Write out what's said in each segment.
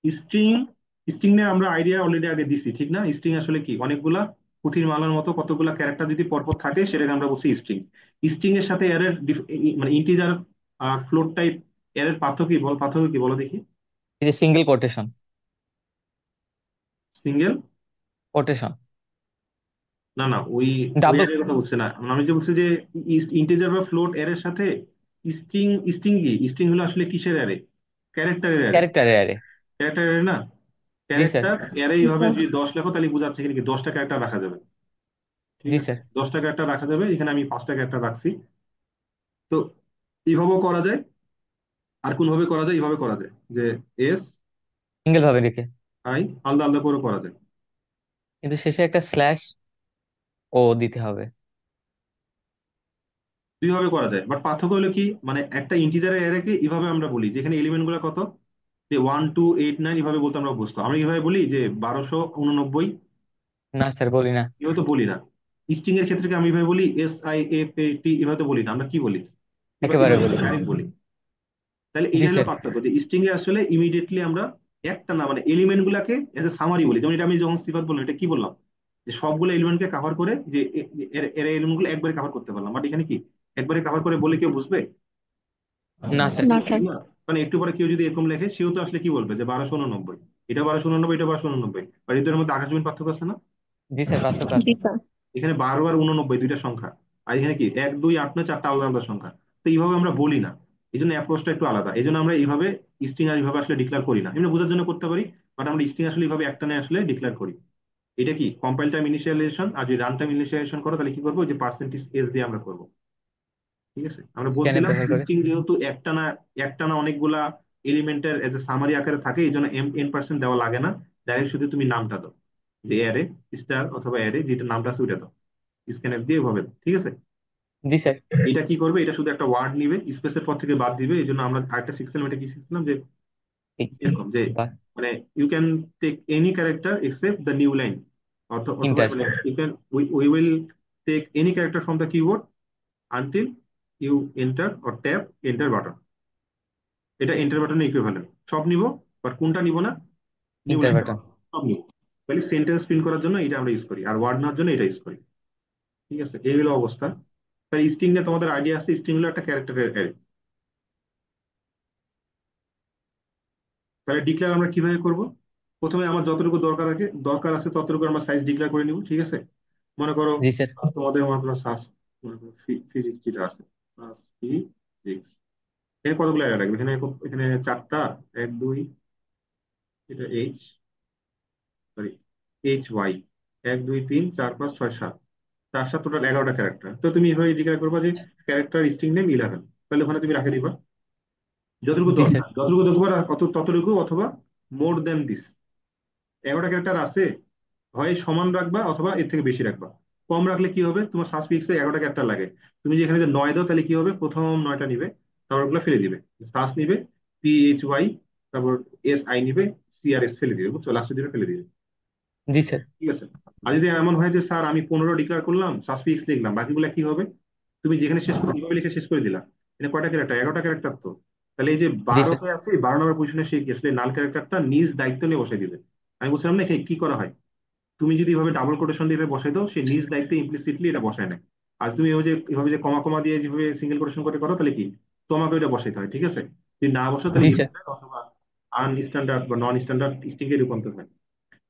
String string নিয়ে আমরা idea already আগে দিছি, ঠিক না? স্ট্রিং আসলে কি, অনেকগুলা পুঁথির মালার মতো কতগুলা ক্যারেক্টার যদি পরপর থাকে সেটাকে আমরা বলছি স্ট্রিং। স্ট্রিং এর সাথে এর মানে ইন্টিজার আর ফ্লোট টাইপ এর পার্থক্য কি বল, পার্থক্য কি বলো দেখি। এই যে সিঙ্গেল কোটেশন। সিঙ্গেল? কোটেশন। না না, ওই ওই ডাবল। এর কথা বলছে না, মানে আমি যে বলছি যে ইন্টিজার বা ফ্লোট এর সাথে স্ট্রিং। স্ট্রিং কি, স্ট্রিং হলো আসলে কিসের অ্যারে? ক্যারেক্টারের array. Character array. Character array না? জি স্যার। ক্যারেক্টার অ্যারে এইভাবে যদি 10 লেখো তাহলে বোঝাচ্ছে এখানে কি 10টা ক্যারেক্টার রাখা যাবে। ঠিক জি আছে, স্যার। 10টা ক্যারেক্টার রাখা যাবে, এখানে আমি 5টা ক্যারেক্টার রাখছি। তো এইভাবেও করা যায়, আর কোন ভাবে করা যায়, এইভাবে করা যায় যে এস সিঙ্গেল ভাবে রেখে। আই আলাদা আলাদা করে করা যায়। কিন্তু শেষে একটা স্ল্যাশ ও দিতে হবে। দুইভাবে করা যায়, বাট পার্থক্য হলো কি, মানে একটা ইন্টিজারের অ্যারেকে এইভাবে আমরা বলি যেখানে এলিমেন্ট গুলো কত, যে 1 2 8 9 এইভাবে বলতে আমরা অভ্যস্ত। আমরা এইভাবে বলি যে 1289, না স্যার, বলি না। এভাবে তো বলি না। স্ট্রিং এর ক্ষেত্রে কি আমি এভাবে বলি SIFAT, এভাবে তো বলি না, আমরা কি বলি, এবার একেবারে এভাবে বলি না। ডাইরেক্ট বলি। তাহলে জি এটা হলো স্যার। পার্থক্য, যে স্ট্রিং এ আসলে ইমিডিয়েটলি আমরা একটা না, মানে এলিমেন্ট গুলাকে এজ এ সামারি বলি। যেমন এটা আমি যখন সিফাত বললাম, এটা কি বললাম, যে সবগুলো এলিমেন্টকে কভার করে, যে এর এর এলিমেন্ট গুলো একবারে কভার করতে পারলাম, বাট এখানে কি একবারে কভার করে বলে কেউ বুঝবে না স্যার। না স্যার। না। মানে একটু পরে কেউ যদি এরকম লেখে, সেও তো আসলে কি বলবে যে 1289, এটা 1289, এটা 1289, আর এদের মধ্যে আকাশ জমিন পার্থক্য আছে না? জি স্যার, পার্থক্য জি আছে। স্যার। এখানে 12 আর 89 দুইটা সংখ্যা, আর এখানে কি 1 2 8 9 চারটা আলাদা আলাদা সংখ্যা। তো এইভাবে আমরা বলি না, এই জন্য অ্যাপ্রোচটা একটু আলাদা। এই জন্য আমরা এইভাবে স্ট্রিং এইভাবে আসলে ডিক্লেয়ার করি না, এমনি বোঝার জন্য করতে পারি, বাট আমরা স্ট্রিং আসলে এইভাবে একটানে আসলে ডিক্লেয়ার করি। এটা কি কম্পাইল টাইম ইনিশিয়ালাইজেশন, আর যদি রান টাইম ইনিশিয়ালাইজেশন করো তাহলে কি করবো, যে পার্সেন্টেজ দিয়ে আমরা করবো। ঠিক আছে, আমরা স্ক্যানে বলছিলাম ব্যবহার করে। স্ট্রিং যেহেতু একটানা অনেকগুলা এলিমেন্টের এজ এ সামারি আকারে থাকে, এই জন্য N% দেওয়া লাগে না, ডাইরেক্ট শুধু তুমি নামটা দাও, যে অ্যারে স্টার অথবা অ্যারে যেটা নামটা আছে ওইটা দাও, স্ক্যানএফ দিয়ে ওভাবে দাও। ঠিক আছে, জি স্যার। এটা কি করবে, এটা শুধু একটা ওয়ার্ড নিবে, স্পেসের পর থেকে বাদ দিবে। এই জন্য আমরা আরেকটা শিখছিলাম, এটা কি শিখছিলাম, যে এই এরকম যে বা মানে you can take any character except the new line, অথবা ইন্টার। মানে you can we will take any character from the keyboard until you enter or tap enter button. এটা এন্টার বাটনের ইকুইভ্যালেন্ট, সব নিব, বাট কোনটা নিব না, নিউ ইন্টার লাইনটা বাটন। বাদ, সব নিব। তাহলে সেন্টেন্স প্রিন্ট করার জন্য এটা আমরা ইউজ করি, আর ওয়ার্ড নেওয়ার জন্য এটা ইউজ করি। ঠিক আছে, এই হলো অবস্থা। তাহলে স্ট্রিং নিয়ে তোমাদের আইডিয়া আছে, স্ট্রিং হলো একটা ক্যারেক্টারের অ্যারে। তাহলে ডিক্লেয়ার আমরা কিভাবে করব? প্রথমে আমার যতটুকু দরকার আছে ততটুকু আমরা সাইজ ডিক্লেয়ার করে নিব। ঠিক আছে, মনে করো জি স্যার। তোমাদের মনে করো সাস, মনে করো ফিজিক্স যেটা আছে, ফিজিক্স, এখানে কতগুলো অ্যারে রাখবে, এখানে এখানে চারটা, 1 2, এটা H, sorry HY, 1 2 3 4 5 6 7, 4 7 total 11টা character. তো তুমি এভাবে ডিক্লেয়ার করবা যে ক্যারেক্টার স্ট্রিং নেম 11, তাহলে ওখানে তুমি রাখে দিবা যতটুকু জি স্যার। দরকার, যতটুকু দরকার ততটুকু, অথবা মোর দেন দিস। 11টা ক্যারেক্টার আছে, হয় সমান রাখবা অথবা এর থেকে বেশি রাখবা। কম রাখলে কি হবে, তোমার সাসফিক্সে 11টা ক্যারেক্টার লাগে, তুমি যেখানে যে 9 দাও তাহলে কি হবে, প্রথম 9টা নিবে, তারপর ওগুলো ফেলে দিবে। সাস নিবে PHY, তারপর SI নিবে, CRS ফেলে দিবে, বুঝছো, লাস্টে দিবে ফেলে দিবে। জি স্যার। ঠিক আছে, আর যদি এমন হয় যে স্যার আমি 15 ডিক্লেয়ার করলাম, সাসফিক্স লিখলাম, বাকিগুলো কি হবে, তুমি যেখানে শেষ করে কিভাবে লিখে শেষ করে দিলা। এটা কয়টা ক্যারেক্টার, 11টা ক্যারেক্টার তো। তাহলে এই যে জি স্যার। 12তে আছে, 12 নম্বর পজিশনে সে কি আসলে নাল ক্যারেক্টারটা নিজ দায়িত্ব নিয়ে বসাই দিবে। আমি বলছিলাম না এখানে কি করা হয়, তুমি যদি এভাবে ডাবল কোটেশন দিয়ে এভাবে বসাই দাও, সে নিজ দায়িত্বে ইমপ্লিসিটলি এটা বসায় নেয়। আর তুমি এভাবে যে কমা কমা দিয়ে যেভাবে সিঙ্গেল কোটেশন করে করো, তাহলে কি তোমাকে ওইটা বসাইতে হয়। ঠিক আছে, যদি না বসো তাহলে জি স্যার। ইরেগুলার অথবা আনস্ট্যান্ডার্ড বা নন স্ট্যান্ডার্ড স্ট্রিং এ রূপান্তর হয়।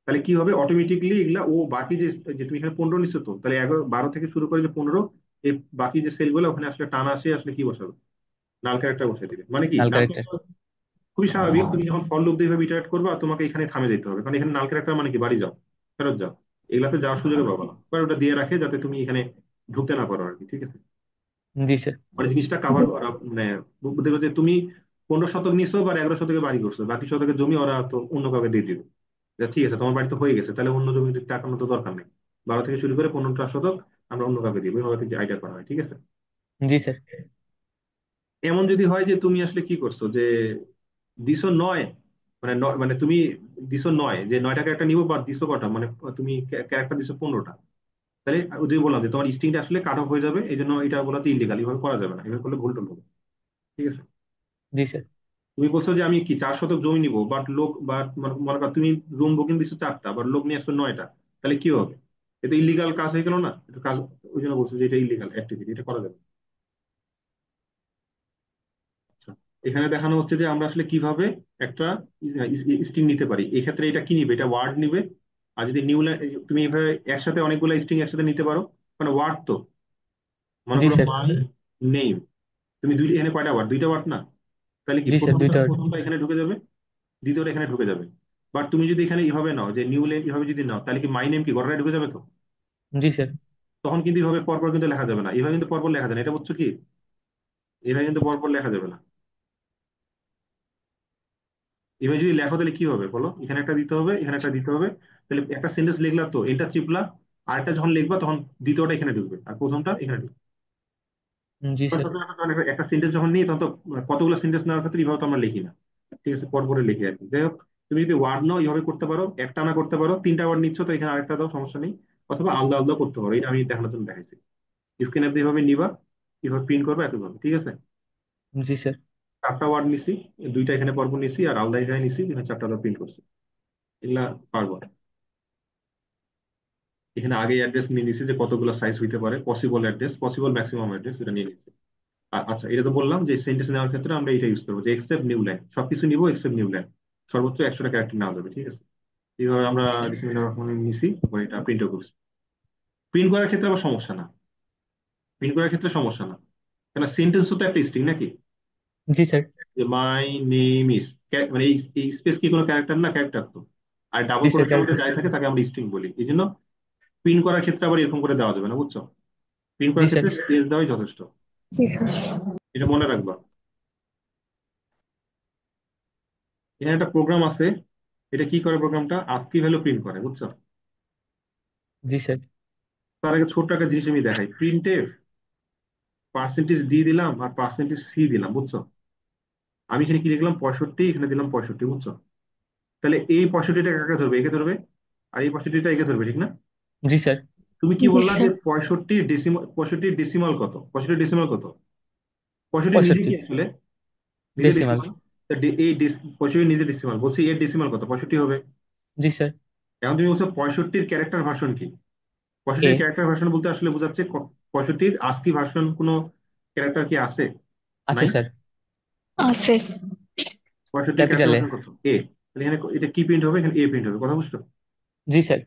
তাহলে কি হবে, অটোমেটিকলি এগুলা ও বাকি যে, যে তুমি এখানে 15 নিচ্ছ, তো তাহলে 11 12 থেকে শুরু করে যে 15, এই বাকি যে সেলগুলো ওখানে আসলে টানা আসে, আসলে কি বসাবে, নাল ক্যারেক্টার বসে দিবে। মানে কি নাল নাল ক্যারেক্টার। ক্যারেক্টার খুবই স্বাভাবিক, তুমি যখন ফর লুপ দিয়ে এভাবে ইটারেট করবা তোমাকে এখানে থামে যেতে হবে, কারণ এখানে নাল ক্যারেক্টার মানে কি বাড়ি যাও, ফেরত যাও, এগুলাতে যাওয়ার সুযোগে পাবো না, কারণ ওটা দিয়ে রাখে যাতে তুমি এখানে ঢুকতে না পারো আর কি। ঠিক আছে, জি স্যার। মানে জিনিসটা জি। কাভার করা, মানে দেখো যে তুমি 15 শতক নিছো বা 11 শতকে বাড়ি করছো, বাকি শতকের জমি ওরা তো অন্য কাউকে দিয়ে দিবে, যে ঠিক আছে তোমার বাড়ি তো হয়ে গেছে, তাহলে অন্য জমিতে টাকার মতো দরকার নেই, 12 থেকে শুরু করে 15টা শতক আমরা অন্য কাউকে দিব, এভাবে থেকে আইডিয়া করা হয়। ঠিক আছে, জি স্যার। এমন যদি হয় যে তুমি আসলে কি করছো, যে দিছো 9, মানে মানে তুমি দিছো 9, যে 9টা ক্যারেক্টার নিবো, বা দিছো কটা, মানে তুমি ক্যারেক্টার দিছো 15টা, তাহলে যদি বললাম যে তোমার স্ট্রিংটা আসলে কাট অফ হয়ে যাবে, এই জন্য এটা বলাতে ইলিগাল, এভাবে করা যাবে না, এভাবে করলে ভুল টুল হবে। ঠিক আছে, জি স্যার। তুমি বলছো যে আমি কি 4 শতক জমি নিবো, বাট লোক, বাট মনে করো তুমি রুম বুকিং দিচ্ছ 4টা, বাট লোক নিয়ে আসছো 9টা, তাহলে কি হবে? এটা ইলিগাল কাজ হয়ে গেল না? এটা কাজ, ওই জন্য বলছো যে এটা ইলিগাল অ্যাক্টিভিটি, এটা করা যাবে না। আচ্ছা, এখানে দেখানো হচ্ছে যে আমরা আসলে কিভাবে একটা স্ট্রিং নিতে পারি। এই ক্ষেত্রে এটা কি নিবে? এটা ওয়ার্ড নিবে। আর যদি নিউ, তুমি এইভাবে একসাথে অনেকগুলো স্ট্রিং একসাথে নিতে পারো, মানে ওয়ার্ড তো, মনে জি করো স্যার। মাই নেম, তুমি দুই, এখানে কয়টা ওয়ার্ড? দুইটা ওয়ার্ড না? তাহলে কি জি স্যার, প্রথমটা দুইটা। প্রথমটা এখানে ঢুকে যাবে, দ্বিতীয়টা এখানে ঢুকে যাবে। বাট তুমি যদি এখানে এইভাবে নাও যে নিউ নেম, এভাবে যদি নাও, তাহলে কি মাই নেম কি গড়ায় ঢুকে যাবে তো? জি স্যার। তখন কিন্তু এইভাবে পরপর কিন্তু লেখা যাবে না, এভাবে কিন্তু পরপর লেখা যাবে না, এটা বুঝছো কি? এভাবে কিন্তু পরপর লেখা যাবে না। এভাবে যদি লেখো তাহলে কি হবে বলো? এখানে একটা দিতে হবে, এখানে একটা দিতে হবে। তাহলে একটা সেন্টেন্স লিখলা তো, এটা চিপলা, আরেকটা যখন লিখবা তখন দ্বিতীয়টা এখানে ঢুকবে আর প্রথমটা এখানে ঢুকবে। জি আমরা স্যার। সচরাচর যখন একটা সেন্টেন্স যখন নিই তখন তো কতগুলো সেন্টেন্স নেওয়ার ক্ষেত্রে এইভাবে তো আমরা লিখি না, ঠিক আছে, পরপরে লিখি আর কি। যাই হোক, তুমি যদি ওয়ার্ড নাও এইভাবে করতে পারো, একটা না করতে পারো, 3টা ওয়ার্ড নিচ্ছ তো এখানে আরেকটা দাও, সমস্যা নেই। অথবা আলাদা আলাদা করতে পারো, এটা আমি দেখানোর জন্য দেখাইছি। স্ক্রিনে এইভাবে নিবা, কিভাবে প্রিন্ট করবে একইভাবে, ঠিক আছে। জি স্যার। 4টা ওয়ার্ড নিছি, দুইটা এখানে পরপর নিছি আর আলাদা এখানে নিছি, এখানে 4টা প্রিন্ট করছি। এগুলা পারবো। এখানে আগে অ্যাড্রেস নিয়ে নিছি যে কতগুলো সাইজ হইতে পারে, possible address, possible maximum address, এটা নিয়ে নিছি। আচ্ছা, এটা তো বললাম যে সেন্টেন্স নেওয়ার ক্ষেত্রে আমরা এটা ইউজ করবো যে এক্সেপ্ট নিউ লাইন, সবকিছু নিবো এক্সেপ্ট নিউ লাইন, সর্বোচ্চ 100টা ক্যারেক্টার নেওয়া যাবে, ঠিক আছে। এইভাবে আমরা ডিসিমিলার রকম নিছি, তারপরে এটা প্রিন্টও করছি। প্রিন্ট করার ক্ষেত্রে আবার সমস্যা না, প্রিন্ট করার ক্ষেত্রে সমস্যা না, কেন সেন্টেন্স তো একটা স্ট্রিং নাকি? জি স্যার। যে মাই নেম ইজ, মানে এই স্পেস কি কোনো ক্যারেক্টার না? ক্যারেক্টার তো। আর ডাবল জি স্যার, কোটেশনের মধ্যে ক্যারেক্টার। যাই থাকে তাকে আমরা স্ট্রিং বলি, এই জন্য প্রিন্ট করার ক্ষেত্রে আবার এরকম করে দেওয়া যাবে না, বুঝছো? প্রিন্ট জি করার স্যার। ক্ষেত্রে স্পেস দেওয়াই যথেষ্ট, জি স্যার। এটা মনে রাখবা। এখানে একটা প্রোগ্রাম আছে, এটা কি করে? প্রোগ্রামটা আস্কী ভ্যালু প্রিন্ট করে, বুঝছো? জি স্যার। তার আগে ছোট্ট একটা জিনিস আমি দেখাই। প্রিন্টে পার্সেন্টেজ ডি দিলাম আর পার্সেন্টেজ সি দিলাম, বুঝছো? আমি এখানে কি লিখলাম? 65, এখানে দিলাম 65, বুঝছো? তাহলে এই 65টা কাকে ধরবে? একে ধরবে। আর এই 65টা একে ধরবে, ঠিক না? জি স্যার। তুমি কি জি বললা যে স্যার। 65 ডেসিমাল কত? 65 ডেসিমাল কত? 65 নিজে 65। কি আসলে? নিজে ডেসিমাল। ডেসিমাল। এই 65 নিজে ডেসিমাল, বলছি এর ডেসিমাল কত? 65 হবে। জি স্যার। এখন তুমি বলছো 65-র ক্যারেক্টার ভার্সন কি? এ 65-র ক্যারেক্টার ভার্সন বলতে আসলে বোঝাচ্ছে 65-র আস্কী ভার্সন কোনো ক্যারেক্টার কি আছে? আছে নাই। স্যার। আছে। 65-র ক্যারেক্টার ক্যাপিটালে। ভার্সন কত? এ। তাহলে এখানে এটা কি প্রিন্ট হবে? এখানে এ প্রিন্ট হবে, কথা বুঝছো? জি স্যার।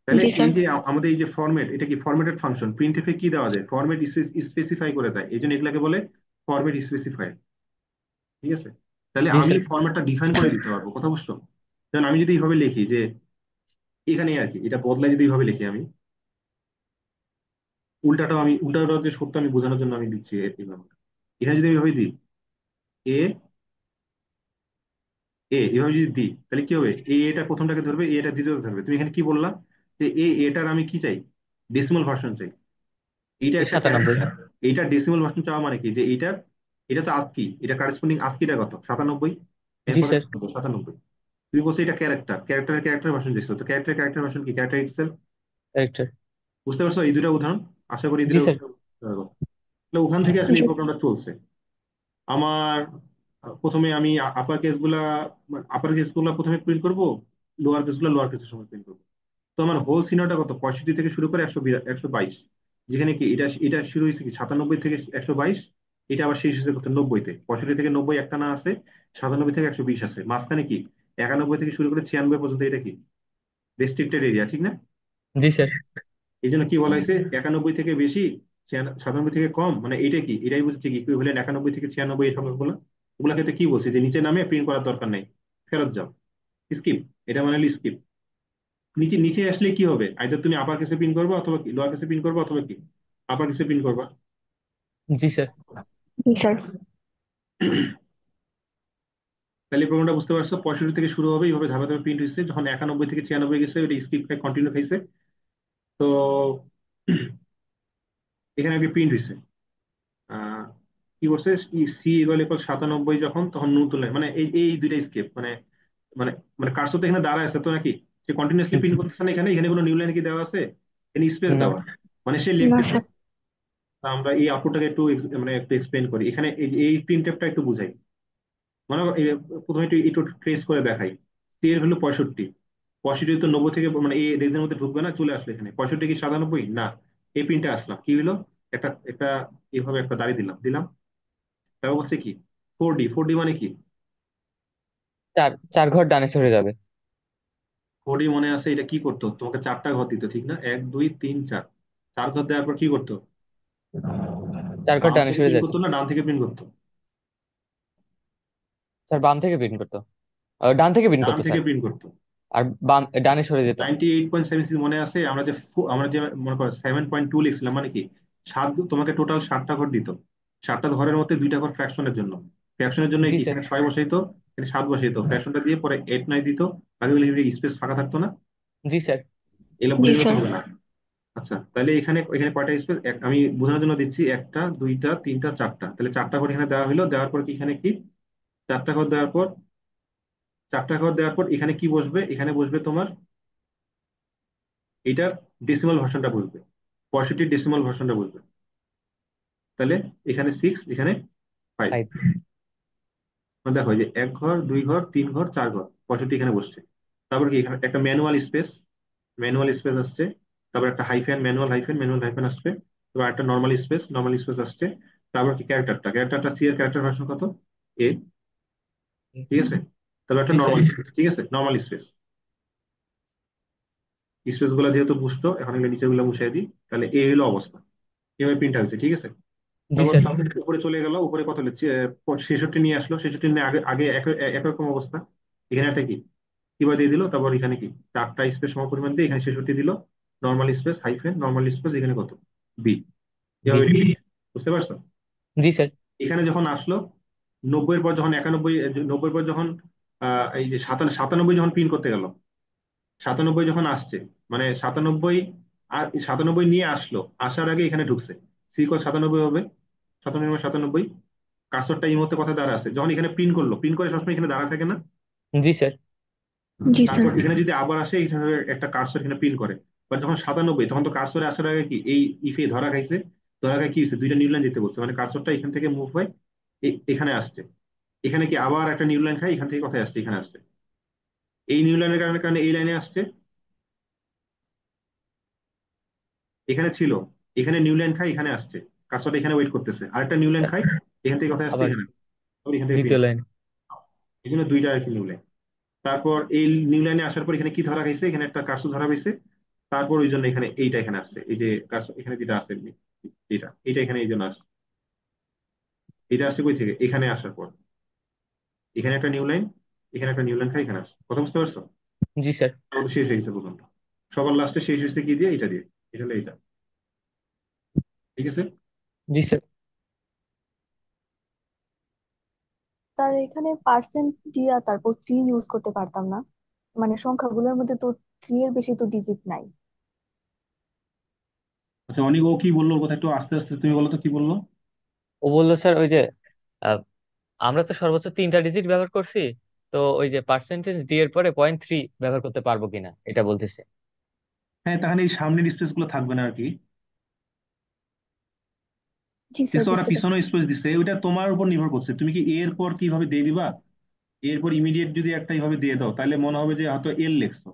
তাহলে জি এই স্যার। যে আমাদের এই যে ফরম্যাট, এটা কি ফরম্যাটেড ফাংশন? প্রিন্টএফ এ কি দেওয়া যায়? ফরম্যাট স্পেসিফাই করে দেয়, এই জন্য এগুলাকে বলে ফরম্যাট স্পেসিফাই, ঠিক আছে। তাহলে জি আমি স্যার। ফরম্যাটটা ডিফাইন করে দিতে পারবো, কথা বুঝছো? যেমন আমি যদি এইভাবে লিখি যে এখানে আর কি, এটা বদলায় যদি এইভাবে লিখি আমি, উল্টাটাও আমি, উল্টাটাও যে সত্য আমি বোঝানোর জন্য আমি দিচ্ছি এইভাবে। এখানে যদি আমি এইভাবে দিই এ, এভাবে যদি দিই তাহলে কি হবে? এটা প্রথমটাকে ধরবে, এটা দ্বিতীয়টা ধরবে। তুমি এখানে কি বললা? যে এটার আমি কি চাই? ডেসিমাল ভার্সন চাই। এইটা এই একটা 97। ক্যারেক্টার, এইটা ডেসিমাল ভার্সন চাওয়া মানে কি? যে এইটার, এটা তো আস্কি, এটা কারেসপন্ডিং আস্কিটা কত? 97। জি এরপরে স্যার। কত? 97। তুমি বলছো এটা ক্যারেক্টার, ক্যারেক্টার ভার্সন চাইছো, তো ক্যারেক্টার ভার্সন কি? Character itself. ক্যারেক্টার। বুঝতে পারছো এই দুটা উদাহরণ? আশা করি এই জি দুটা স্যার। উদাহরণ বুঝতে পারবো। তাহলে ওখান থেকে আসলে জি। এই প্রোগ্রামটা চলছে আমার। প্রথমে আমি আপার কেস গুলা প্রথমে প্রিন্ট করব, লোয়ার কেসের সময় প্রিন্ট করবো। তো আমার হোল সিনোটা কত? 65 থেকে শুরু করে 122, যেখানে কি এটা এটা শুরু হয়েছে কি 97 থেকে 122, এটা আবার শেষ হয়েছে কত? 90-তে। 65 থেকে 90 একটা না আছে, 97 থেকে 120 আছে, মাঝখানে কি 91 থেকে শুরু করে 96 পর্যন্ত, এটা কি রেস্ট্রিক্টেড এরিয়া, ঠিক না? জি স্যার। এই জন্য কি বলা হয়েছে? 91 থেকে বেশি, 97 থেকে কম, মানে এটা কি, এটাই বুঝছে কি ইকুইভ্যালেন্ট 91 থেকে 96 এই সংখ্যাগুলো। ওগুলা ক্ষেত্রে কি বলছে? যে নিচে নামে প্রিন্ট করার দরকার নাই, ফেরত যাও, স্কিপ। এটা মানে স্কিপ। নিচে নিচে আসলে কি হবে? আইদার তুমি আপার কেসে প্রিন্ট করবা অথবা লোয়ার কেসে প্রিন্ট করবা, অথবা কি আপার কেসে প্রিন্ট করবা। জি স্যার। জি স্যার। তাহলে প্রোগ্রামটা বুঝতে পারছো? 65 থেকে শুরু হবে, এইভাবে ধাপে ধাপে প্রিন্ট হয়েছে, যখন 91 থেকে 96 গেছে ওটা স্কিপ খাই, কন্টিনিউ খাইছে। তো এখানে আগে প্রিন্ট হয়েছে আহ কি করছে? সি ইকুয়াল ইকুয়াল 97 যখন, তখন নতুন লাইন, মানে এই এই দুইটা স্কেপ, মানে মানে মানে কার্সর তো এখানে দাঁড়ায় আছে তো নাকি? সে কন্টিনিউসলি প্রিন্ট করতেছে না, এখানে এখানে কোনো নিউ লাইন কি দেওয়া আছে? এখানে স্পেস না। দেওয়া, মানে সে না লিখতেছে। স্যার। তা আমরা এই আউটপুটটাকে একটু মানে একটু এক্সপ্লেন করি এখানে, এই প্রিন্ট টা একটু বুঝাই। মনে করো প্রথমে একটু একটু ট্রেস করে দেখাই। সি এর ভ্যালু 65। 65 তো 90 থেকে মানে এই রেঞ্জের মধ্যে ঢুকবে না, চলে আসলো এখানে। 65 কি 97 না? এই পিনটা আসলাম, কি হলো? একটা একটা এইভাবে একটা দাঁড়িয়ে দিলাম দিলাম। তারপর বলছে কি 4D। 4D মানে কি? চার চার ঘর ডানে সরে যাবে। 4D মনে আছে এটা কি করতো? তোমাকে চারটা ঘর দিত, ঠিক না? 1 2 3 4। 4 ঘর দেওয়ার পর কি করতো? চার ঘর বাম ডানে থেকে সরে প্রিন্ট যেত। করতো না ডান থেকে প্রিন্ট করতো? স্যার বাম থেকে প্রিন্ট করতো, ডান থেকে প্রিন্ট ডান করতো থেকে স্যার। প্রিন্ট করতো। আর বাম ডানে সরে যেত। 98.76 মনে আছে? আমরা যে মনে করো 7.2 লিখছিলাম, মানে কি সাত, তোমাকে টোটাল 7টা ঘর দিত। 7টা ঘরের মধ্যে 2টা ঘর ফ্র্যাকশনের জন্য। ফ্র্যাকশনের জন্য জি কি স্যার। এখানে 6 বসাইতো, এখানে 7 বসাইতো, ফ্র্যাকশনটা দিয়ে পরে 8 9 দিত। বাকি স্পেস ফাঁকা থাকতো না? জি স্যার। এগুলো জি বুঝে গেলে তো স্যার। হবে না। আচ্ছা, তাহলে এখানে এখানে কয়টা স্পেস? আমি বোঝানোর জন্য দিচ্ছি, একটা দুইটা তিনটা চারটা, তাহলে 4টা ঘর এখানে দেওয়া হলো। দেওয়ার পর কি এখানে কি 4টা ঘর দেওয়ার পর, 4টা ঘর দেওয়ার পর এখানে কি বসবে? এখানে বসবে তোমার এটার ডেসিমাল ভার্সনটা বসবে, 65 ডেসিমাল ভার্সনটা বসবে। তাহলে এখানে 6, এখানে 5। ফাইভ। মানে দেখো এই যে 1 ঘর 2 ঘর 3 ঘর 4 ঘর, 65 এখানে বসছে। তারপর কি এখানে একটা ম্যানুয়াল স্পেস আসছে। তারপর একটা হাইফেন, ম্যানুয়াল হাইফেন আসছে। তারপর একটা নর্মাল স্পেস আসছে। তারপর কি ক্যারেক্টারটা সি এর ক্যারেক্টার ভার্সন কত? এ। ঠিক আছে? তাহলে একটা জি স্যার। নর্মাল স্পেস, ঠিক আছে, নর্মাল স্পেস। স্পেস গুলো যেহেতু বুঝতো, এখন এগুলো নিচে গুলো মুছে দিই। তাহলে এই হলো অবস্থা, এভাবে প্রিন্ট হয়েছে, ঠিক আছে। জি তারপর স্যার। তারপর উপরে চলে গেল, উপরে কত হচ্ছে? 66 নিয়ে আসলো। 66 নিয়ে আগে আগে একরকম অবস্থা। এখানে একটা কি কিবা দিয়ে দিল। তারপর এখানে কি 4টা স্পেস সমপরিমাণ দিয়ে এখানে 66 দিল। Normal space hyphen normal space, এখানে কত? বি। বি। এভাবে লিখে দিচ্ছে। বুঝতে পারছো? জি স্যার। এখানে যখন আসলো 90-এর পর যখন 91, 90-এর পর যখন এই যে 97 যখন প্রিন্ট করতে গেল, 97 যখন আসছে, মানে 97 আর 97 নিয়ে আসলো, আসার আগে এখানে ঢুকছে। সি কস 97 হবে। 97 কার্সরটা এই মুহূর্তে কথা দাঁড়া আছে, যখন এখানে প্রিন্ট করলো, প্রিন্ট করে সবসময় এখানে দাঁড়া থাকে না? জি স্যার। জি স্যার। তারপর এখানে যদি আবার আসে, এখানে একটা কার্সর এখানে প্রিন্ট করে। বাট যখন 97, তখন তো কার্সরে আসার আগে কি এই ইফে ধরা খাইছে। ধরা খাই কি হয়েছে? 2টা নিউ লাইন যেতে বলছে, মানে কার্সরটা এখান থেকে মুভ হয় এখানে আসছে। এখানে কি আবার একটা নিউ লাইন খাই, এখান থেকে কোথায় আসছে? এখানে আসছে। এই নিউ লাইনের কারণে কারণে এই লাইনে আসছে, এখানে ছিল, এখানে নিউ লাইন খাই, এখানে আসছে। কার্সরটা এখানে ওয়েট করতেছে, আরেকটা নিউ লাইন খাই, এখান থেকে কোথায় আসছে? আবার এখানে। আবার এখান থেকে দ্বিতীয় প্রিন্ট। লাইন। এই জন্য 2টা আর কি নিউ লাইন। তারপর এই নিউ লাইনে আসার পর এখানে কি ধরা খাইছে? এখানে একটা কার্সর ধরা হয়েছে। তারপর ওই জন্য এখানে এইটা এখানে আসছে, এই যে কার্সর এখানে যেটা আসছে, এটা এখানে এই জন্য আসছে। এটা আসছে কই থেকে? এখানে আসার পর এখানে একটা নিউ লাইন, এখানে একটা নিউ লাইন খাই, এখানে আসছে। কথা বুঝতে পারছো? জি স্যার। তারপর শেষ হয়ে গেছে প্রথমটা। সবার লাস্টে শেষ হয়েছে কি দিয়ে? এটা দিয়ে। এটা হলো এটা। ঠিক আছে। জি স্যার। তার এখানে পার্সেন্ট দিয়া তারপর 3 ইউজ করতে পারতাম না? মানে সংখ্যাগুলোর মধ্যে তো 3 এর বেশি তো ডিজিট নাই। আচ্ছা অনিক, ও কি বললো? ওর কথা একটু আস্তে আস্তে তুমি বলো তো, কি বললো? ও বললো স্যার ওই যে আহ, আমরা তো সর্বোচ্চ 3টা ডিজিট ব্যবহার করছি, তো ওই যে পার্সেন্টেজ ডি এর পরে 0.3 ব্যবহার করতে পারবো কিনা এটা বলতেছে। হ্যাঁ, তাহলে এই সামনের স্পেস গুলো থাকবে না আর কি। জি স্যার, দেখছো ওরা বুঝতে পিছনে পারছি। স্পেস দিচ্ছে, ওইটা তোমার উপর নির্ভর করছে, তুমি কি এর পর কিভাবে দিয়ে দিবা। এরপর ইমিডিয়েট যদি একটা এইভাবে দিয়ে দাও, তাহলে মনে হবে যে হয়তো এল লিখছো।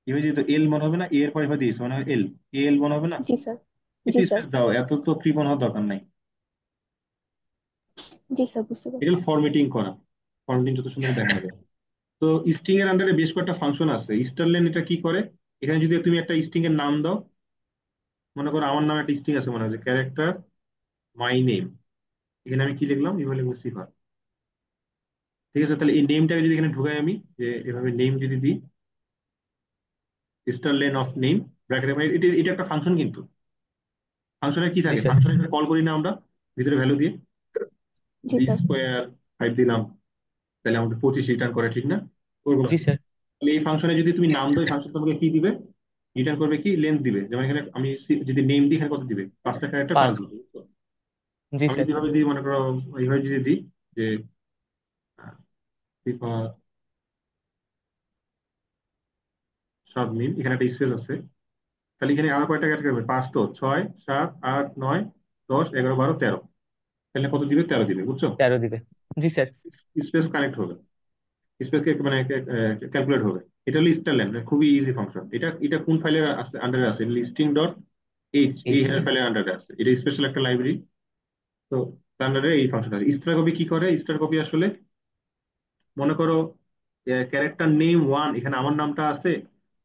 এভাবে যেহেতু এল মনে হবে না, এর পর এভাবে দিয়েছো, মনে হয় এল। এল মনে হবে না। জি স্যার। একটু জি স্যার। স্পেস দাও, এত তো কৃপণ হওয়ার দরকার নাই। জি স্যার, বুঝতে এটা পারছি। ফরম্যাটিং করা। ফরম্যাটিং যত সুন্দর দেখানো যায়। তো স্ট্রিং এর আন্ডারে বেশ কয়েকটা ফাংশন আছে। স্টারলেন এটা কি করে? এখানে যদি তুমি একটা স্ট্রিং এর নাম দাও, মনে করো আমার নামে একটা স্ট্রিং আছে, মনে হয় ক্যারেক্টার মাই নেম। এখানে আমি কি লিখলাম? এভাবে লিখবো সিফার। ঠিক আছে, তাহলে এই নেমটাকে যদি এখানে ঢুকাই আমি, যে এভাবে নেম যদি দিই, স্টারলেন অফ নেম ব্র্যাকেটে, মানে এটা এটা একটা ফাংশন কিন্তু। ফাংশনের কি জি থাকে? স্যার। ফাংশনে কল করি না আমরা ভিতরে ভ্যালু দিয়ে? G B sir. স্কোয়ার 5 দিলাম, তাহলে আমাদের 25 রিটার্ন করে, ঠিক না? ওরকম জি স্যার। তাহলে এই ফাংশনে যদি তুমি নাম দাও, এই ফাংশন তোমাকে কি দিবে? রিটার্ন করবে কি? লেন্থ দিবে। যেমন এখানে আমি যদি নেম দিই, এখানে কত দিবে? 5টা ক্যারেক্টার, 5 5। দিবে, বুঝছো? জি আমি স্যার। যদি এভাবে দিই, মনে করো এইভাবে যদি দিই যে ফিফা সাবমিন, এখানে একটা স্পেস আছে। তাহলে এখানে আরো কয়টা ক্যারেক্টার হবে? 5, তো 6 7 8 9 10 11 12 13। তাহলে কত দিবে? 13 দিবে, বুঝছো? 13 দিবে। জি স্যার। স্পেস কানেক্ট হবে, স্পেস মানে ক্যালকুলেট হবে। এটা হলো স্টার ল্যান, খুবই ইজি ফাংশন। এটা এটা কোন ফাইলের আন্ডারে আছে? লিস্টিং ডট এইচ, এই এইচ। হেডার ফাইলের আন্ডারে আছে। এটা স্পেশাল একটা লাইব্রেরি। তো তার আন্ডারে এই ফাংশন আছে। স্টার কপি কি করে? স্টার কপি আসলে মনে করো ক্যারেক্টার নেম ওয়ান, এখানে আমার নামটা আছে,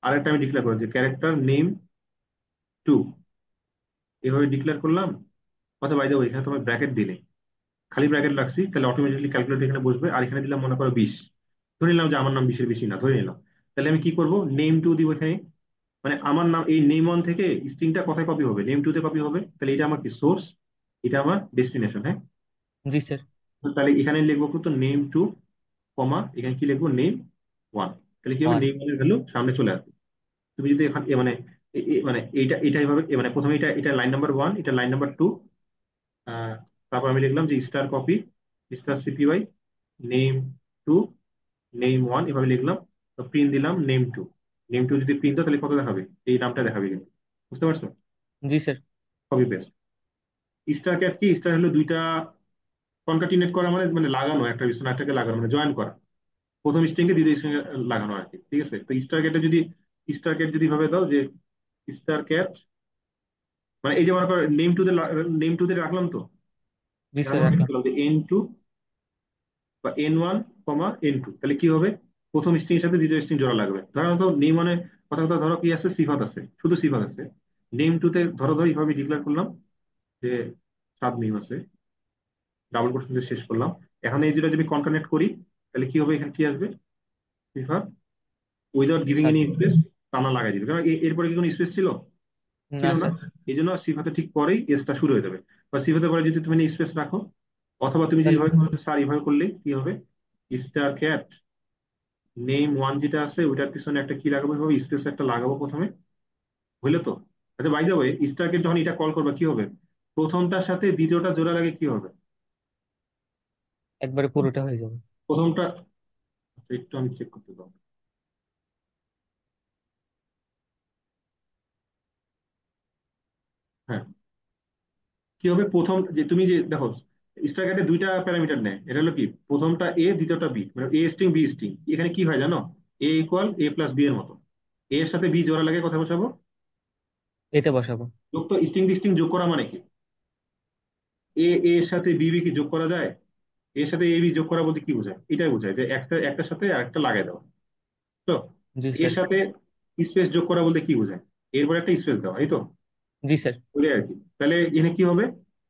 আরেকটা আমি ডিক্লেয়ার করলাম যে ক্যারেক্টার নেম টু, এভাবে ডিক্লেয়ার করলাম। অথবা বাই দ্য ওয়ে এখানে তোমার ব্র্যাকেট দিলে, খালি ব্র্যাকেট রাখছি, তাহলে অটোমেটিকলি ক্যালকুলেট এখানে বসবে। আর এখানে দিলাম মনে করো 20, ধরে নিলাম যে আমার নাম 20-এর বেশি না, ধরে নিলাম। তাহলে আমি কি করব? নেম টু দিব এখানে। মানে আমার নাম, এই নেম ওয়ান থেকে স্ট্রিংটা কোথায় কপি হবে? নেম টু তে কপি হবে। তাহলে এটা আমার কি সোর্স, এটা আমার ডেস্টিনেশন। হ্যাঁ, জি স্যার। তো তাহলে এখানে লিখবো কিন্তু নেম টু, কমা এখানে কি লিখবো? Name one. তাহলে কি হবে? ওয়ান। নেম ওয়ানের ভ্যালু সামনে চলে আসবে। তুমি যদি এখানে মানে মানে এইটা এইভাবে মানে প্রথমে এটা এটা লাইন নাম্বার ওয়ান, এটা লাইন নাম্বার টু। তারপর আমি লিখলাম যে star copy, star CPY, name two, name one, এভাবে লিখলাম। তো প্রিন্ট দিলাম নেম টু। নেম টু যদি প্রিন্ট দাও তাহলে কত দেখাবে? এই নামটা দেখাবে কিন্তু। বুঝতে পারছো? জি sir. Copy paste. Star cat কি? স্টার হলো দুইটা কনকাটিনেট করা, মানে মানে লাগানো, একটা পিছনে একটাকে লাগানো, মানে জয়েন করা। প্রথম স্ট্রিং কে দ্বিতীয় স্ট্রিং লাগানো আর কি। ঠিক আছে? তো স্টার ক্যাটে যদি, স্টার ক্যাট যদি ভাবে দাও যে স্টার ক্যাট, মানে এই যে মনে করো নেম টু তে, নেম টু তে রাখলাম তো, জি এখন স্যার আমি রাখলাম। লিখলাম যে এন টু বা n one comma n two. তাহলে কি হবে? প্রথম স্ট্রিং এর সাথে দ্বিতীয় স্ট্রিং জোড়া লাগবে। ধরো নেম মানে কথা কথা ধরো কি আছে? সিফাত আছে, শুধু সিফাত আছে। নেম টু তে ধরো ধরো এইভাবে ডিক্লেয়ার করলাম যে সাব নেম আছে, ডাবল কোটেশন দিয়ে শেষ করলাম। এখন এই দুটো যদি কনকানেক্ট করি, তাহলে কি হবে? এখানে কি আসবে? Sifat without giving sir. Any space, টানা লাগাই দিবে। কারণ এরপরে কি কোনো স্পেস ছিল? না ছিল না। স্যার। এই জন্য সিফাতে ঠিক পরেই এসটা শুরু হয়ে যাবে। বা সিফাতে পরে যদি তুমি স্পেস রাখো, অথবা তুমি যদি তাহলে এভাবে করো, স্যার এভাবে করলে কি হবে? স্টার ক্যাট নেম ওয়ান যেটা আছে ওইটার পিছনে একটা কি লাগাবো? এভাবে স্পেস একটা লাগাবো প্রথমে, বুঝলে তো? আচ্ছা, by the way star cat যখন এটা কল করবে কি হবে? প্রথমটার সাথে দ্বিতীয়টা জোড়া লাগে কি হবে? একবারে পুরোটা হয়ে যাবে। প্রথমটা, আচ্ছা, একটু আমি চেক করতে পারবো। হ্যাঁ, কি হবে? প্রথম যে তুমি যে দেখো, স্টার ক্যাটে দুইটা প্যারামিটার নেয়। এটা হলো কি, প্রথমটা এ, দ্বিতীয়টা বি, মানে এ স্ট্রিং বি স্ট্রিং। এখানে কি হয় জানো? এ ইকুয়াল এ প্লাস বি এর মতো। এ এর সাথে বি জোড়া লাগে কোথায় বসাবো? এতে বসাবো। যোগ তো, স্ট্রিং স্ট্রিং যোগ করা মানে কি? এ এর সাথে বি বি কি যোগ করা যায়? এর সাথে এ বি যোগ করা বলতে কি বোঝায়? এটাই বোঝায় যে একটা একটার সাথে আরেকটা লাগাই দেওয়া। তো জি এর স্যার। সাথে স্পেস যোগ করা বলতে কি বোঝায়? এরপর একটা স্পেস দেওয়া, এই তো। জি স্যার। ওইটাই আর কি। তাহলে এখানে কি হবে?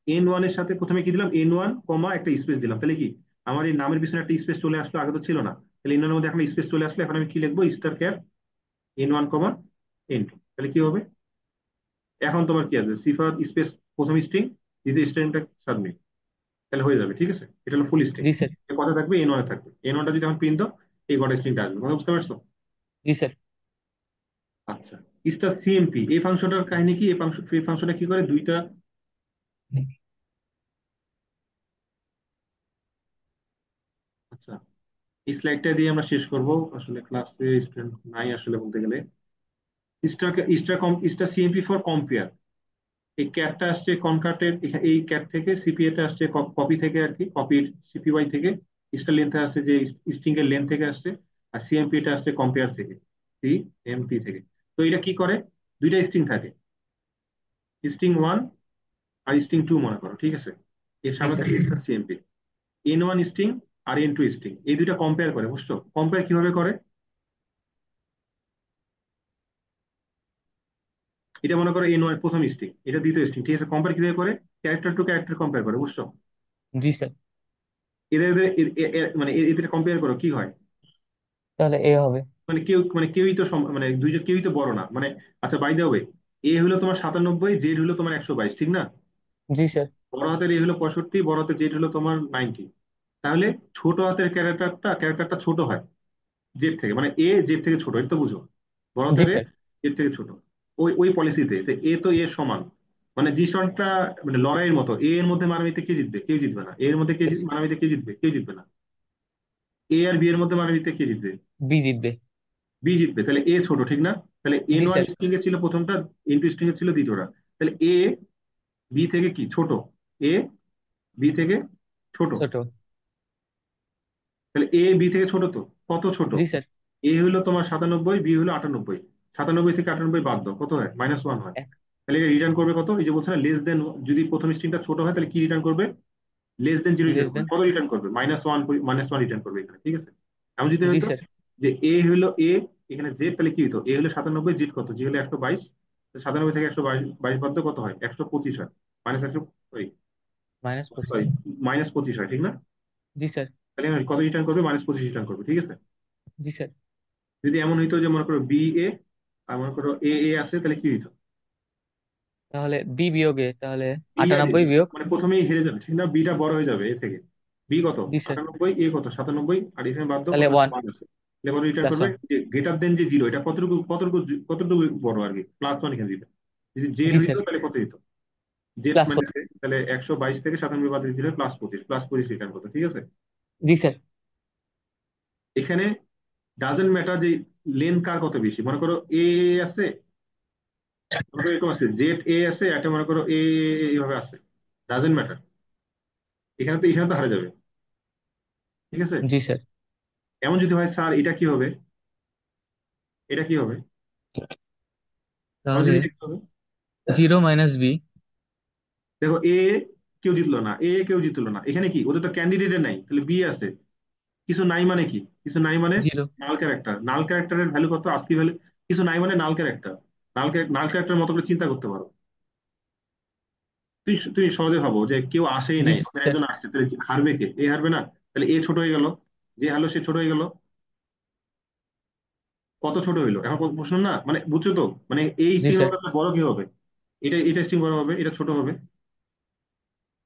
এন ওয়ান এর সাথে প্রথমে কি দিলাম? এন ওয়ান কমা একটা স্পেস দিলাম। তাহলে কি আমার এই নামের পিছনে একটা স্পেস চলে আসলো? আগে তো ছিল না। তাহলে এন ওয়ান এর মধ্যে এখন স্পেস চলে আসলো। এখন আমি কি লিখবো? Star car n one comma n two. তাহলে কি হবে? এখন তোমার কি আসবে? সিফাত স্পেস প্রথম স্ট্রিং, দ্বিতীয় স্ট্রিংটা সাবমিট। তাহলে হয়ে যাবে। ঠিক আছে? এটা হলো ফুল স্ট্রিং। জি স্যার। কথা থাকবে এন ওয়ানে থাকবে। এন ওয়ানটা যদি এখন প্রিন্ট দাও, এই গড় স্ট্রিংটা আসবে। কথা বুঝতে পারছো? জি স্যার। আচ্ছা, স্টার সিএমপি এই ফাংশনটার কাহিনী কি? এই ফাংশনটা কি করে? দুইটা, আচ্ছা, এই স্লাইডটা দিয়ে আমরা শেষ করব। আসলে ক্লাসে স্টুডেন্ট নাই আসলে বলতে গেলে। Star star CMP for compare. এই ক্যাটটা আসছে কনকার্টের, এই ক্যাট থেকে সিপিএটা আসছে কপি থেকে আর কি, কপির সিপিওয়াই থেকে। স্টার লেন্থ আসছে যে স্ট্রিং এর লেন্থ থেকে আসছে। আর সিএমপি এটা আসছে কম্পেয়ার থেকে, সিএমপি থেকে। তো এটা কি করে? দুইটা স্ট্রিং থাকে, স্ট্রিং ওয়ান আর স্ট্রিং টু মনে করো। ঠিক আছে? এর জি সামনে স্যার। থাকে star CMP. N one string আর এন টু স্ট্রিং, এই দুইটা কম্পেয়ার করে। বুঝছো? কম্পেয়ার কিভাবে করে? এটা মনে করো এন ওয়ান প্রথম স্ট্রিং, এটা দ্বিতীয় স্ট্রিং। ঠিক আছে? কম্পেয়ার কিভাবে করে? ক্যারেক্টার টু ক্যারেক্টার কম্পেয়ার করে। বুঝছো? জি স্যার। এদের এদের মানে এদের কম্পেয়ার করো কি হয়? তাহলে এ হবে। মানে কেউ, মানে কেউই তো মানে দুইজন কেউই তো বড় না মানে। আচ্ছা, বাই দ্য ওয়ে এ হলো তোমার 97, জেড হলো তোমার 122, ঠিক না? জি স্যার। বড় হাতের এ হলো 65, বড় হাতের জেড হলো তোমার 90। তাহলে ছোট হাতের ক্যারেক্টারটা ছোট হয় জেড থেকে, মানে এ জেড থেকে ছোট, এটা তো বুঝো। বড় জি হাতের এ স্যার। জেড থেকে ছোট। ওই ওই পলিসিতে এ তো এর সমান। মানে জিসনটা মানে লড়াইয়ের মতো। এ এর মধ্যে মারামারিতে কে জিতবে? কেউ জিতবে না। এ এর মধ্যে মারামারিতে কে জিতবে? কেউ জিতবে না। এ আর বি এর মধ্যে মারামারিতে কে জিতবে? বি জিতবে। বি জিতবে। তাহলে এ ছোট, ঠিক না? তাহলে N G one sir. String এ ছিল প্রথমটা, এন টু স্ট্রিং এ ছিল দ্বিতীয়টা। তাহলে এ বি থেকে কি ছোট? এ বি থেকে ছোট। ছোট। তাহলে এ বি থেকে ছোট তো? কত ছোট? জি স্যার। এ হলো তোমার 97, বি হলো 98। 97 থেকে 98 বাদ দাও, কত হয়? -1 হয়। এক। তাহলে এটা রিটার্ন করবে কত? এই যে বলছে না লেস দেন, যদি প্রথম স্ট্রিংটা ছোট হয় তাহলে কি রিটার্ন করবে? -0 লেস রিটার্ন করবে। দেন। কত রিটার্ন করবে? -1, -1 রিটার্ন করবে এখানে, ঠিক আছে? এমন যদি জি হইতো স্যার। যে এ হলো এ, এখানে জেড, তাহলে কি হতো? এ হলো 97, জেড কত? জি হলো 122। 97 থেকে 122 বাদ দাও, কত হয়? 125 হয়। -100, সরি -25 সরি, হয়। -25 হয়, ঠিক না? জি স্যার। তাহলে এখানে কত রিটার্ন করবে? -25 রিটার্ন করবে, ঠিক আছে? জি স্যার। যদি এমন হইতো যে মনে করো বি এ, আর মনে করো এ এ আছে, তাহলে কি হইতো? তাহলে বি বিয়োগে তাহলে এই আর 98 বিয়োগ। মানে প্রথমেই হেরে যাবে, ঠিক না? বিটা বড় হয়ে যাবে এ থেকে। বি কত? জি স্যার। 98, এ কত? 97, আর এখানে বাদ দাও, তাহলে কত আছে? ওয়ান। 1 আছে। তাহলে কত রিটার্ন প্লাস করবে? ওয়ান। যে গ্রেটার দেন যে জিরো, এটা কতটুকু কতটুকু কতটুকু বড় আর কি, +1 এখানে দিবে। যদি জেড জি হইতো স্যার। তাহলে কত হইতো? জেড প্লাস মানে 4। তাহলে 122 থেকে 97 বাদ দিলে +25, +25 রিটার্ন করতো, ঠিক আছে? জি স্যার। এখানে ডাজেন্ট ম্যাটার যে লেন কার কত বেশি, মনে করো এ আছে, মনে করো এরকম আছে, জেড এ আছে, একটা মনে করো এ এইভাবে আছে, ডাজেন্ট ম্যাটার। এখানে তো হারা যাবে, ঠিক আছে? জি স্যার। এমন যদি হয় স্যার, এটা কি হবে? এটা কি হবে? আমার তাহলে যদি দেখতে হবে। 0 - বি। দেখো এ কেউ জিতলো না, কেউ জিতলো না, এখানে কি ওদের তো ক্যান্ডিডেটে নাই, তাহলে বি আছে। কিছু নাই মানে কি? কিছু নাই মানে 0। নাল ক্যারেক্টার। নাল ক্যারেক্টারের ভ্যালু কত? ASCII value. কিছু নাই মানে নাল ক্যারেক্টার। নাল ক্যারেক্টার মতো করে চিন্তা করতে পারো। তুমি সহজে ভাবো যে কেউ আসেই জি নাই, ওদের স্যার। একজন আসছে, তাহলে হারবে কে? এ হারবে না? তাহলে এ ছোট হয়ে গেল, যে হারলো সে ছোট হয়ে গেল। কত ছোট হইলো এখন প্রশ্ন না, মানে বুঝছো তো? মানে এই জি স্ট্রিং এর স্যার। মতো একটা বড় কি হবে? এটা স্ট্রিং বড় হবে, এটা ছোট হবে,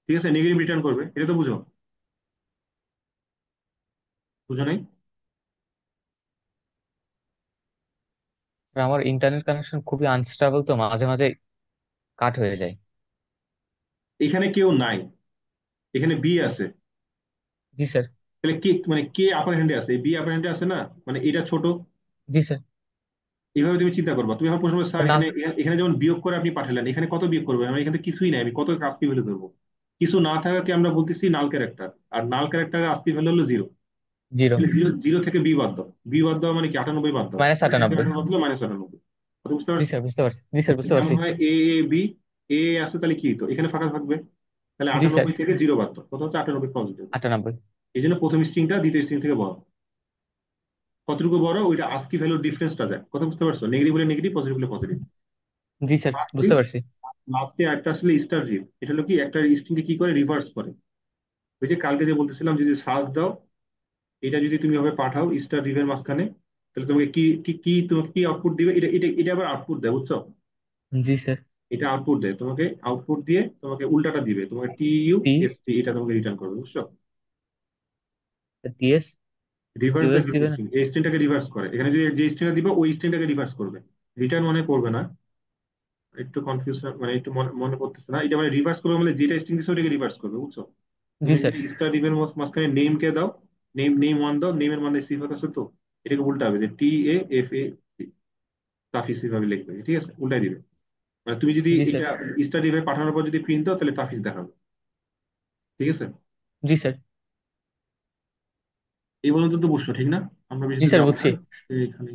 ঠিক আছে? নেগেটিভ রিটার্ন করবে, এটা তো বুঝো? বুঝো নাই? আমার ইন্টারনেট কানেকশন খুবই আনস্টেবল, তো মাঝে মাঝে কাট হয়ে যায়। এখানে কেউ নাই, এখানে বি আছে। জি স্যার। তাহলে কে, মানে কে আপার হ্যান্ডে আছে? বি আপার হ্যান্ডে আছে না? মানে এটা ছোট। জি স্যার। এইভাবে তুমি চিন্তা করবা। তুমি এখন প্রশ্ন করবে, তো স্যার না। এখানে এখানে যেমন বিয়োগ করে আপনি পাঠালেন, এখানে কত বিয়োগ করবেন? আমি এখানে তো কিছুই নাই, আমি কত আস্কি ভ্যালু ধরবো? কিছু না থাকাকে আমরা বলতেছি নাল ক্যারেক্টার। আর নাল ক্যারেক্টারের আস্কি ভ্যালু হলো 0। 0। তাহলে জিরো, জিরো থেকে বি বাদ দাও। বি বাদ দাও মানে কি? 98 বাদ দাও। জিরো থেকে -98। 98 বাদ দিলে -98। কথা বুঝতে জি পারছো? স্যার বুঝতে পারছি। জি স্যার যদি বুঝতে এমন পারছি। হয় এ এ বি, এ আছে, তাহলে কি হতো? এখানে ফাঁকা থাকবে। তাহলে জি স্যার। 98 থেকে 0 বাদ দাও, কত হচ্ছে? 98 পজিটিভ। 98। এই জন্য প্রথম স্ট্রিংটা দ্বিতীয় স্ট্রিং থেকে বড়। কতটুকু বড়? ওইটা আস্কি ভ্যালুর ডিফারেন্সটা যায়। কথা বুঝতে পারছো? নেগেটিভ হলে নেগেটিভ, পজিটিভ হলে পজিটিভ। জি স্যার বুঝতে পারছি। লাস্টে একটা আসলে স্টার রিপ, এটা হলো কি, একটা স্ট্রিংকে কি করে রিভার্স করে। ওই যে কালকে যে বলতেছিলাম, যদি সার্চ দাও, এটা যদি তুমি ভাবে পাঠাও স্টার রিপের মাঝখানে, তাহলে তোমাকে কি কি কি তোমাকে কি আউটপুট দিবে? এটা আবার আউটপুট দেয়, বুঝছো? জি স্যার। এটা আউটপুট দেয় তোমাকে, আউটপুট দিয়ে তোমাকে উল্টাটা দিবে, তোমাকে টি TUST এটা তোমাকে রিটার্ন করবে, বুঝছো? টিএস রিভার্স দ্য ইউএস গিফট দিবে না? স্ট্রিং, এই স্ট্রিংটাকে রিভার্স করে। এখানে যদি যে স্ট্রিংটা দিবা ওই স্ট্রিংটাকে রিভার্স করবে। রিটার্ন মানে করবে না। একটু কনফিউজ, মানে একটু মনে মনে পড়তেছে না। এটা মানে রিভার্স করবে মানে যেটা স্ট্রিং দিচ্ছে ওটাকে রিভার্স করবে, বুঝছো? জি তুমি স্যার। যদি স্টার রিপের মাঝখানে নেম কে দাও, নেম 1 দাও, নেমের মানে সিফাত আছে তো, এটাকে উল্টা হবে যে TAFA, তাফিস ভাবে লিখবে, ঠিক আছে? উল্টাই দিবে। মানে তুমি যদি জি স্যার। এটা স্টার রিপে পাঠানোর পর যদি প্রিন্ট দাও, তাহলে তাফিস দেখাবে, ঠিক আছে? জি স্যার। এই পর্যন্ত তো বুঝছো, ঠিক না? আমরা বেশি জি দূর স্যার যাবো না। বুঝছি। এখানে